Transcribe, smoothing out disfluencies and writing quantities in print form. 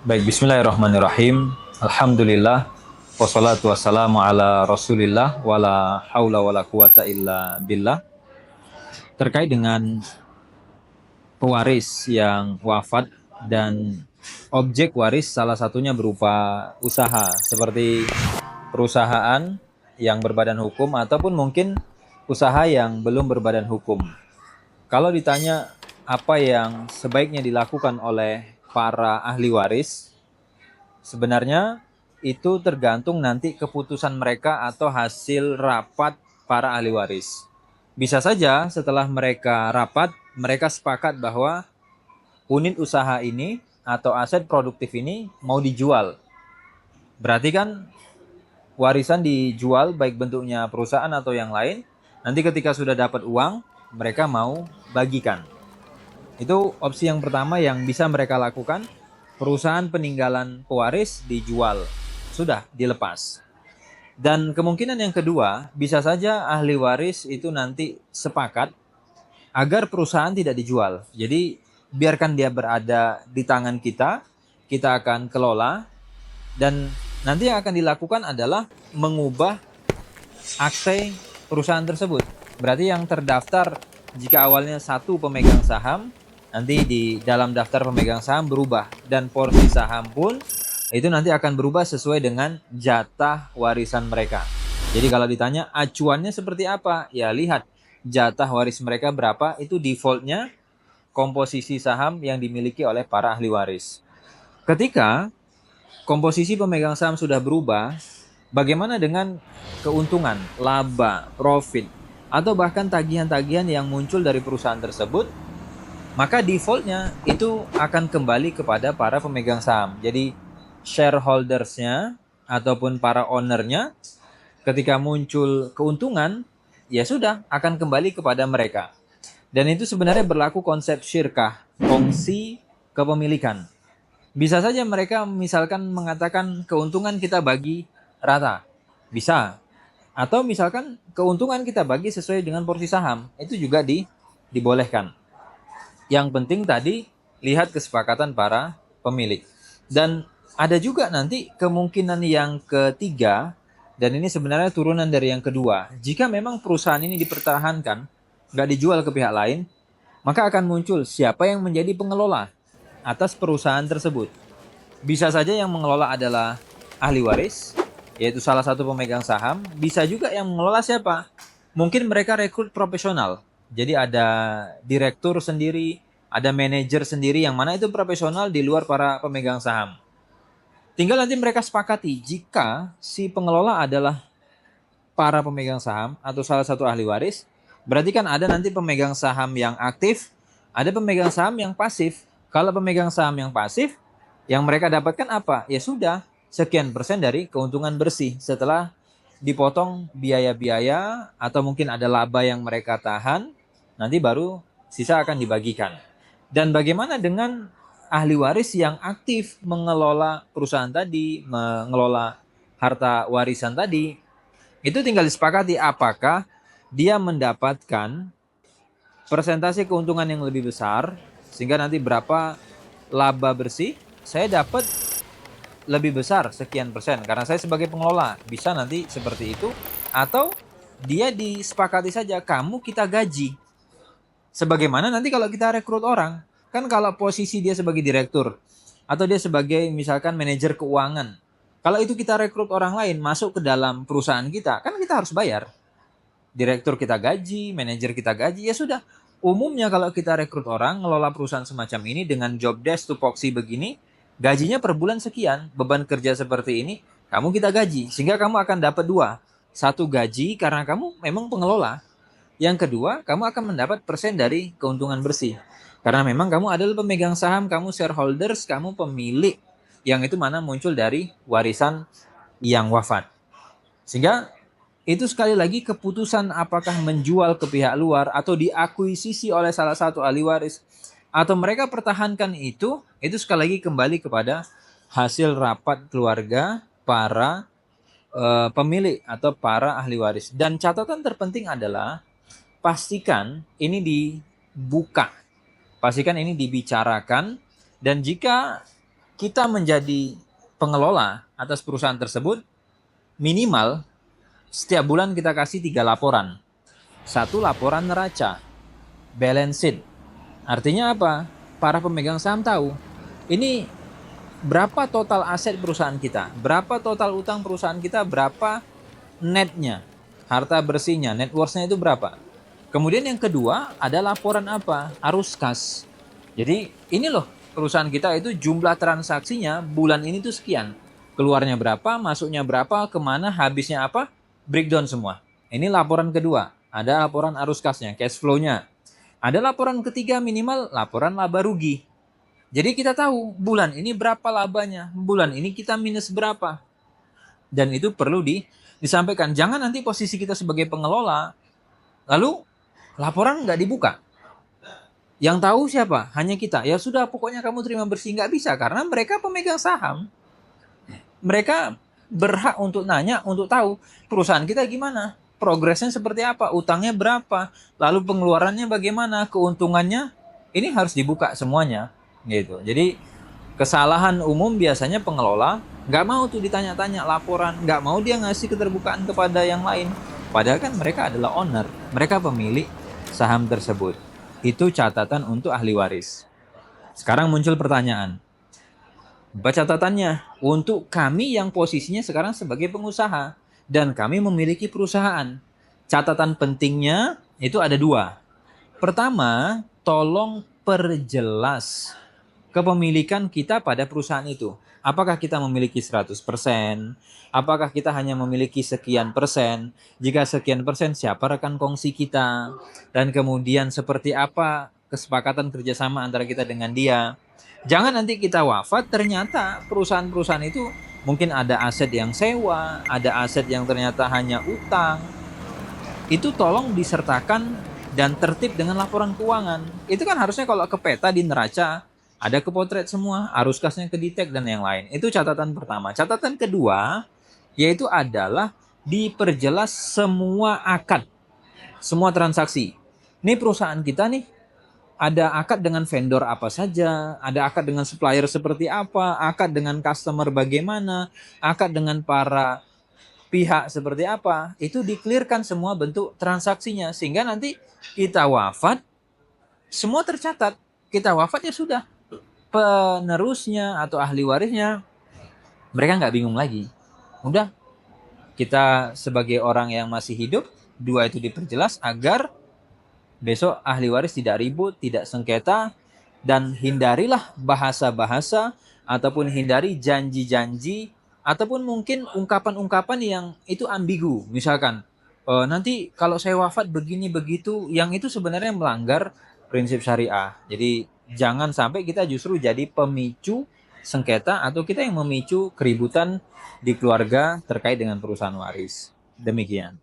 Baik, bismillahirrahmanirrahim. Alhamdulillah. Wassalatu wassalamu ala rasulillah. Wala haula wala quwata illa billah. Terkait dengan pewaris yang wafat dan objek waris salah satunya berupa usaha. Seperti perusahaan yang berbadan hukum ataupun mungkin usaha yang belum berbadan hukum. Kalau ditanya apa yang sebaiknya dilakukan oleh para ahli waris, sebenarnya itu tergantung nanti keputusan mereka atau hasil rapat para ahli waris. Bisa saja setelah mereka rapat, mereka sepakat bahwa unit usaha ini atau aset produktif ini mau dijual. Berarti kan warisan dijual baik bentuknya perusahaan atau yang lain. Nanti ketika sudah dapat uang, mereka mau bagikan. Itu opsi yang pertama yang bisa mereka lakukan. Perusahaan peninggalan pewaris dijual, sudah dilepas. Dan kemungkinan yang kedua, bisa saja ahli waris itu nanti sepakat agar perusahaan tidak dijual. Jadi biarkan dia berada di tangan kita, kita akan kelola, dan nanti yang akan dilakukan adalah mengubah akte perusahaan tersebut. Berarti yang terdaftar jika awalnya satu pemegang saham, nanti di dalam daftar pemegang saham berubah, dan porsi saham pun itu nanti akan berubah sesuai dengan jatah warisan mereka. Jadi kalau ditanya acuannya seperti apa, ya lihat jatah waris mereka berapa, itu defaultnya komposisi saham yang dimiliki oleh para ahli waris. Ketika komposisi pemegang saham sudah berubah, bagaimana dengan keuntungan, laba, profit, atau bahkan tagihan-tagihan yang muncul dari perusahaan tersebut? Maka defaultnya itu akan kembali kepada para pemegang saham. Jadi shareholdersnya ataupun para ownernya, ketika muncul keuntungan, ya sudah akan kembali kepada mereka. Dan itu sebenarnya berlaku konsep syirkah, kongsi kepemilikan. Bisa saja mereka misalkan mengatakan keuntungan kita bagi rata. Bisa. Atau misalkan keuntungan kita bagi sesuai dengan porsi saham. Itu juga dibolehkan. Yang penting tadi lihat kesepakatan para pemilik. Dan ada juga nanti kemungkinan yang ketiga, dan ini sebenarnya turunan dari yang kedua. Jika memang perusahaan ini dipertahankan, nggak dijual ke pihak lain, maka akan muncul siapa yang menjadi pengelola atas perusahaan tersebut. Bisa saja yang mengelola adalah ahli waris, yaitu salah satu pemegang saham. Bisa juga yang mengelola siapa? Mungkin mereka rekrut profesional. Jadi ada direktur sendiri, ada manajer sendiri yang mana itu profesional di luar para pemegang saham. Tinggal nanti mereka sepakati jika si pengelola adalah para pemegang saham atau salah satu ahli waris, berarti kan ada nanti pemegang saham yang aktif, ada pemegang saham yang pasif. Kalau pemegang saham yang pasif, yang mereka dapatkan apa? Ya sudah, sekian persen dari keuntungan bersih setelah dipotong biaya-biaya atau mungkin ada laba yang mereka tahan, nanti baru sisa akan dibagikan. Dan bagaimana dengan ahli waris yang aktif mengelola perusahaan tadi, mengelola harta warisan tadi? Itu tinggal disepakati apakah dia mendapatkan persentase keuntungan yang lebih besar, sehingga nanti berapa laba bersih, saya dapat lebih besar sekian persen karena saya sebagai pengelola, bisa nanti seperti itu. Atau dia disepakati saja, kamu kita gaji sebagaimana nanti kalau kita rekrut orang. Kan kalau posisi dia sebagai direktur atau dia sebagai misalkan manajer keuangan, kalau itu kita rekrut orang lain masuk ke dalam perusahaan kita, kan kita harus bayar. Direktur kita gaji, manajer kita gaji, ya sudah. Umumnya kalau kita rekrut orang, ngelola perusahaan semacam ini dengan job desk tupoksi begini, gajinya per bulan sekian, beban kerja seperti ini, kamu kita gaji. Sehingga kamu akan dapat dua. Satu, gaji karena kamu memang pengelola. Yang kedua, kamu akan mendapat persen dari keuntungan bersih. Karena memang kamu adalah pemegang saham, kamu shareholders, kamu pemilik. Yang itu mana muncul dari warisan yang wafat. Sehingga itu sekali lagi keputusan apakah menjual ke pihak luar atau diakuisisi oleh salah satu ahli waris atau mereka pertahankan itu sekali lagi kembali kepada hasil rapat keluarga para pemilik atau para ahli waris. Dan catatan terpenting adalah pastikan ini dibuka, pastikan ini dibicarakan, dan jika kita menjadi pengelola atas perusahaan tersebut, minimal setiap bulan kita kasih 3 laporan. 1 laporan neraca, balance sheet. Artinya apa? Para pemegang saham tahu, ini berapa total aset perusahaan kita, berapa total utang perusahaan kita, berapa netnya, harta bersihnya, net worth-nya itu berapa. Kemudian yang kedua ada laporan apa? Arus kas. Jadi ini loh, perusahaan kita itu jumlah transaksinya bulan ini tuh sekian. Keluarnya berapa, masuknya berapa, kemana, habisnya apa, breakdown semua. Ini laporan kedua. Ada laporan arus kasnya, cash flow-nya. Ada laporan ketiga, minimal laporan laba rugi. Jadi kita tahu bulan ini berapa labanya, bulan ini kita minus berapa. Dan itu perlu disampaikan. Jangan nanti posisi kita sebagai pengelola, lalu laporan nggak dibuka. Yang tahu siapa? Hanya kita. Ya sudah, pokoknya kamu terima bersih. Nggak bisa, karena mereka pemegang saham. Mereka berhak untuk nanya, untuk tahu perusahaan kita gimana, progresnya seperti apa, utangnya berapa, lalu pengeluarannya bagaimana, keuntungannya. Ini harus dibuka semuanya, gitu. Jadi kesalahan umum biasanya pengelola nggak mau tuh ditanya-tanya laporan, nggak mau dia ngasih keterbukaan kepada yang lain. Padahal kan mereka adalah owner, mereka pemilik saham tersebut. Itu catatan untuk ahli waris. Sekarang muncul pertanyaan. Baca catatannya, untuk kami yang posisinya sekarang sebagai pengusaha dan kami memiliki perusahaan. Catatan pentingnya itu ada 2. Pertama, tolong perjelas kepemilikan kita pada perusahaan itu. Apakah kita memiliki 100%? Apakah kita hanya memiliki sekian persen? Jika sekian persen, siapa rekan kongsi kita? Dan kemudian seperti apa kesepakatan kerjasama antara kita dengan dia? Jangan nanti kita wafat, ternyata perusahaan-perusahaan itu mungkin ada aset yang sewa, ada aset yang ternyata hanya utang. Itu tolong disertakan dan tertib dengan laporan keuangan. Itu kan harusnya kalau ke peta di neraca, ada kepotret semua, arus kasnya kedetek dan yang lain. Itu catatan pertama. Catatan kedua, yaitu adalah diperjelas semua akad, semua transaksi. Ini perusahaan kita nih, ada akad dengan vendor apa saja, ada akad dengan supplier seperti apa, akad dengan customer bagaimana, akad dengan para pihak seperti apa. Itu di-clearkan semua bentuk transaksinya, sehingga nanti kita wafat, semua tercatat. Kita wafat ya sudah, penerusnya atau ahli warisnya, mereka nggak bingung lagi. Udah, kita sebagai orang yang masih hidup, 2 itu diperjelas agar besok ahli waris tidak ribut, tidak sengketa, dan hindarilah bahasa-bahasa ataupun hindari janji-janji ataupun mungkin ungkapan-ungkapan yang itu ambigu. Misalkan, nanti kalau saya wafat begini begitu, yang itu sebenarnya melanggar prinsip syariah. Jadi jangan sampai kita justru jadi pemicu sengketa atau kita yang memicu keributan di keluarga terkait dengan perusahaan waris. Demikian.